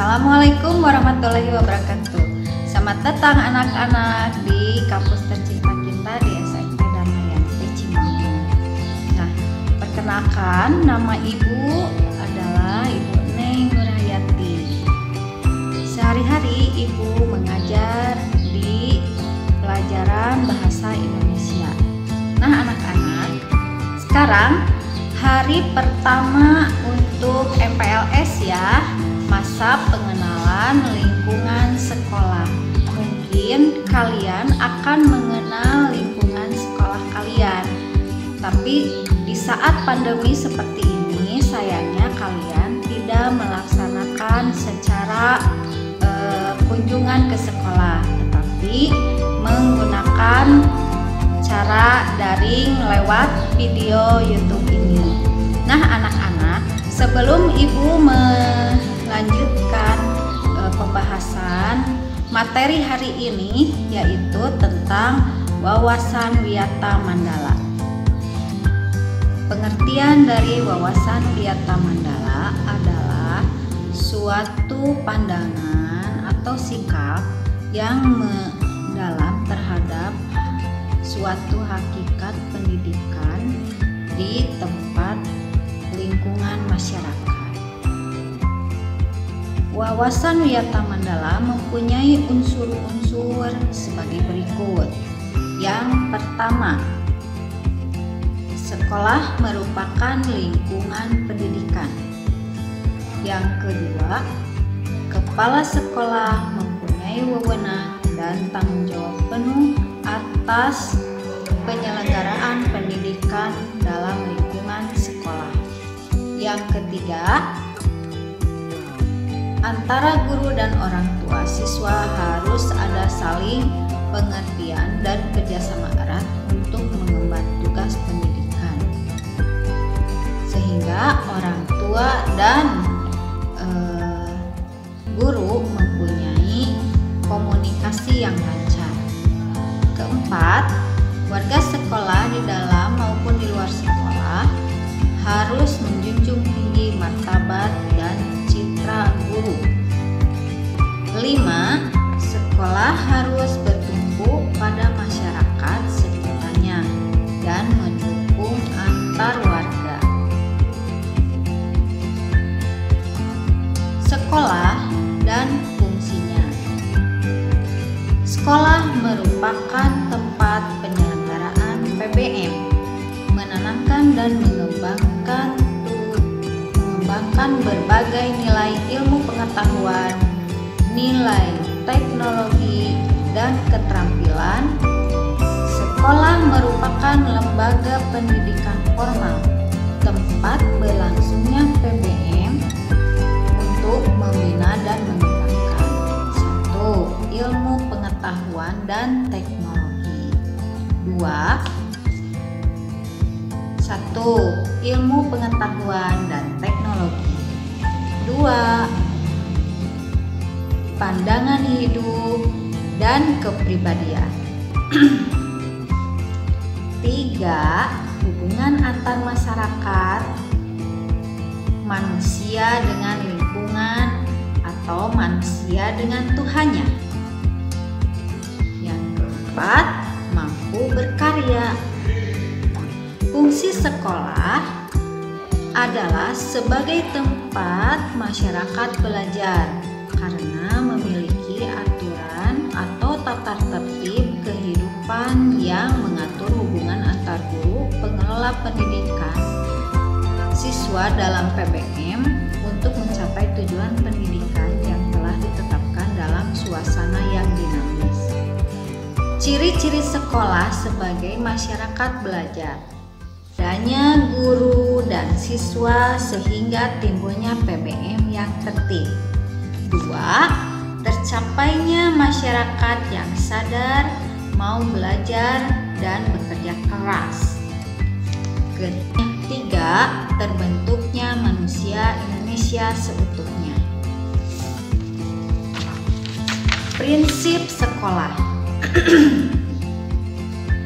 Assalamualaikum warahmatullahi wabarakatuh. Selamat datang anak-anak di kampus tercinta kita di SMP Damayanti Cimahi. Nah, perkenalkan, nama ibu adalah Ibu Neng Nurhayati. Sehari-hari ibu mengajar di pelajaran bahasa Indonesia. Nah, anak-anak, sekarang hari pertama untuk MPLS ya, masa pengenalan lingkungan sekolah. Mungkin kalian akan mengenal lingkungan sekolah kalian, tapi di saat pandemi seperti ini sayangnya kalian tidak melaksanakan secara kunjungan ke sekolah, tetapi menggunakan cara daring lewat video YouTube ini. Nah, anak-anak, sebelum ibu melanjutkan pembahasan materi hari ini, yaitu tentang wawasan wiyata mandala. Pengertian dari wawasan wiyata mandala adalah suatu pandangan atau sikap yang mendalam terhadap suatu hakikat pendidikan di tempat lingkungan masyarakat. Wawasan wiyata mandala mempunyai unsur-unsur sebagai berikut. Yang pertama, sekolah merupakan lingkungan pendidikan. Yang kedua, kepala sekolah mempunyai wewenang dan tanggung jawab penuh atas penyelenggaraan pendidikan dalam lingkungan sekolah. Yang ketiga, antara guru dan orang tua siswa harus ada saling pengertian dan kerjasama erat untuk mengemban tugas pendidikan, sehingga orang tua dan guru mempunyai komunikasi yang lancar. Keempat, warga sekolah di dalam maupun di luar sekolah harus menjunjung tinggi martabat dan citra guru. 5. Sekolah harus bertumpu pada masyarakat sekitarnya dan mendukung antar warga. Sekolah dan fungsinya. Sekolah merupakan tempat penyelenggaraan PBM, menanamkan dan mengembangkan berbagai nilai ilmu pengetahuan, nilai teknologi, dan keterampilan. Sekolah merupakan lembaga pendidikan formal, tempat berlangsungnya PBM untuk membina dan mengembangkan 1. Ilmu pengetahuan dan teknologi. 1. Ilmu pengetahuan dan teknologi. 2. Pandangan hidup dan kepribadian. 3. Hubungan antar masyarakat, manusia dengan lingkungan atau manusia dengan Tuhannya. Yang keempat, mampu berkarya. Fungsi sekolah adalah sebagai tempat masyarakat belajar karena memiliki aturan atau tata tertib kehidupan yang mengatur hubungan antar guru, pengelola pendidikan, siswa dalam PBM untuk mencapai tujuan pendidikan yang telah ditetapkan dalam suasana yang dinamis. Ciri-ciri sekolah sebagai masyarakat belajar. Adanya guru dan siswa sehingga timbulnya PBM yang tertib. 2. Tercapainya masyarakat yang sadar, mau belajar dan bekerja keras. 3. Terbentuknya manusia Indonesia seutuhnya. Prinsip sekolah.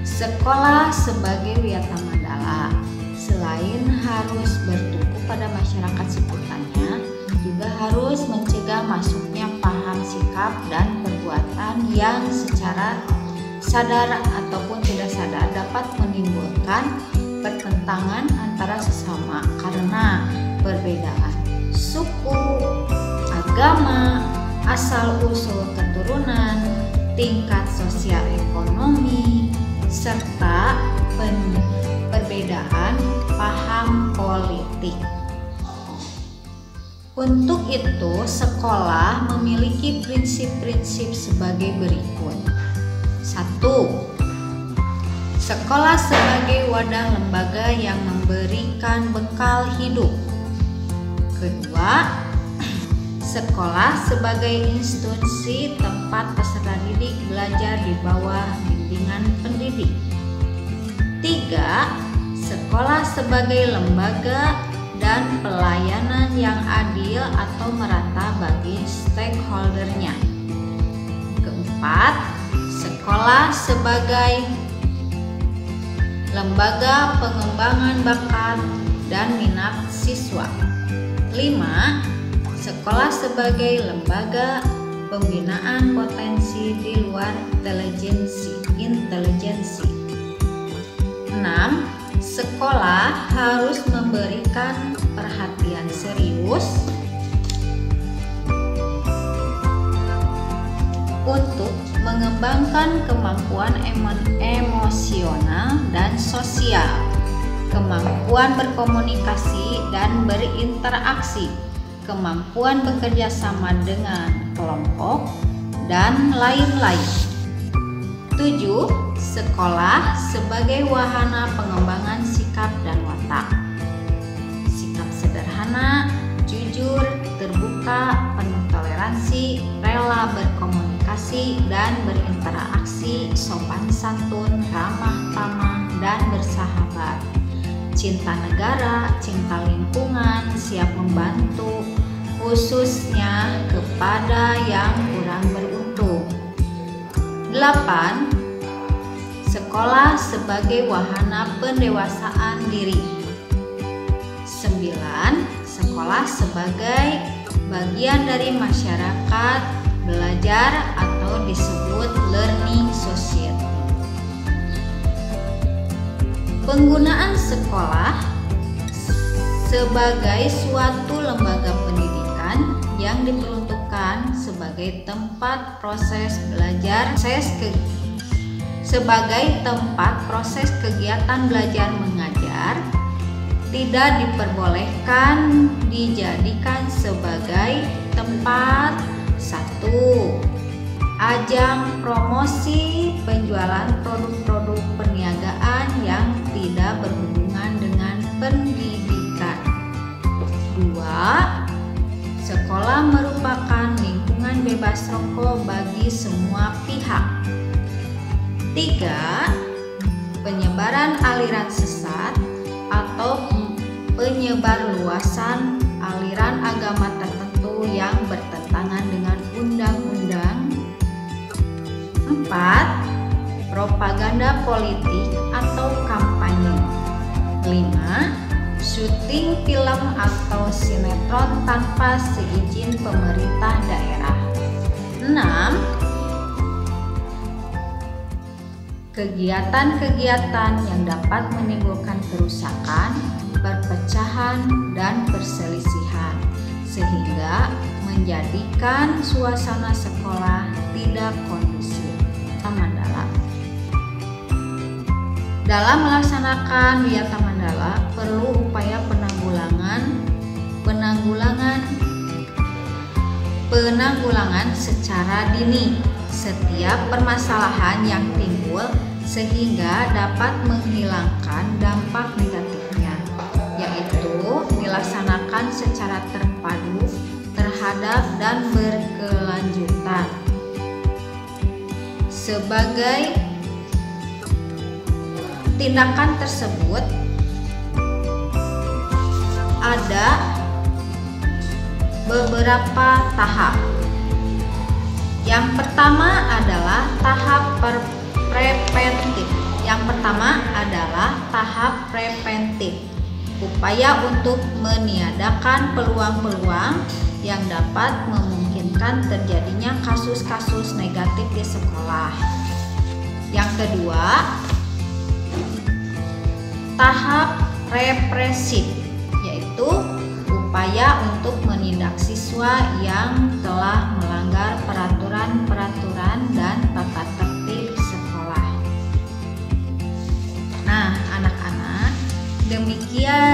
Sekolah sebagai wiyata mandala selain harus bertumpu pada masyarakat sekitarnya, juga harus mencegah masuknya paham, sikap, dan perbuatan yang secara sadar ataupun tidak sadar dapat menimbulkan pertentangan antara sesama karena perbedaan suku, agama, asal-usul keturunan, tingkat sosial ekonomi, serta perbedaan paham politik. Untuk itu, sekolah memiliki prinsip-prinsip sebagai berikut. 1. Sekolah sebagai wadah lembaga yang memberikan bekal hidup. Kedua, sekolah sebagai institusi tempat peserta didik belajar di bawah bimbingan pendidik. 3. Sekolah sebagai lembaga dan pelayanan yang adil atau merata bagi stakeholdernya. Keempat, sekolah sebagai lembaga pengembangan bakat dan minat siswa. 5. Sekolah sebagai lembaga pembinaan potensi di luar intelijensi. 6. Sekolah harus memberikan perhatian serius untuk mengembangkan kemampuan emosional dan sosial, kemampuan berkomunikasi dan berinteraksi, kemampuan bekerja sama dengan kelompok, dan lain-lain. 7. Sekolah sebagai wahana pengembangan sikap dan watak. Sikap sederhana, jujur, terbuka, penuh toleransi, rela berkomunikasi dan berinteraksi, sopan santun, ramah tamah, dan bersahabat. Cinta negara, cinta lingkungan, siap membantu, khususnya kepada yang kurang beruntung. 8. Sekolah sebagai wahana pendewasaan diri. 9. Sekolah sebagai bagian dari masyarakat belajar atau disebut learning society. Penggunaan sekolah sebagai suatu lembaga pendidikan yang diperuntukkan sebagai tempat proses belajar, sebagai tempat proses kegiatan belajar mengajar, tidak diperbolehkan dijadikan sebagai tempat 1. Ajang promosi penjualan produk-produk perniagaan yang tidak berhubungan dengan pendidikan. 2. Sekolah merupakan lingkungan bebas rokok bagi semua pihak. 3. Penyebaran aliran sesat atau penyebar luasan aliran agama tertentu yang bertentangan dengan undang-undang. 4. Propaganda politik atau kampanye. 5. Syuting film atau sinetron tanpa seizin pemerintah daerah. 6. Kegiatan-kegiatan yang dapat menimbulkan kerusakan, perpecahan, dan perselisihan sehingga menjadikan suasana sekolah tidak kondusif. Mandala. Dalam melaksanakan Wiyata Mandala perlu upaya penanggulangan secara dini setiap permasalahan yang timbul sehingga dapat menghilangkan dampak negatifnya, yaitu dilaksanakan secara terpadu, terhadap, dan berkelanjutan. Sebagai tindakan tersebut ada beberapa tahap. Yang pertama adalah tahap preventif. Upaya untuk meniadakan peluang-peluang yang dapat memungkinkan terjadinya kasus-kasus negatif di sekolah. Yang kedua, tahap represif, yaitu upaya untuk menindak siswa yang telah melanggar peraturan-peraturan dan tata tertib sekolah. Nah, anak-anak, demikian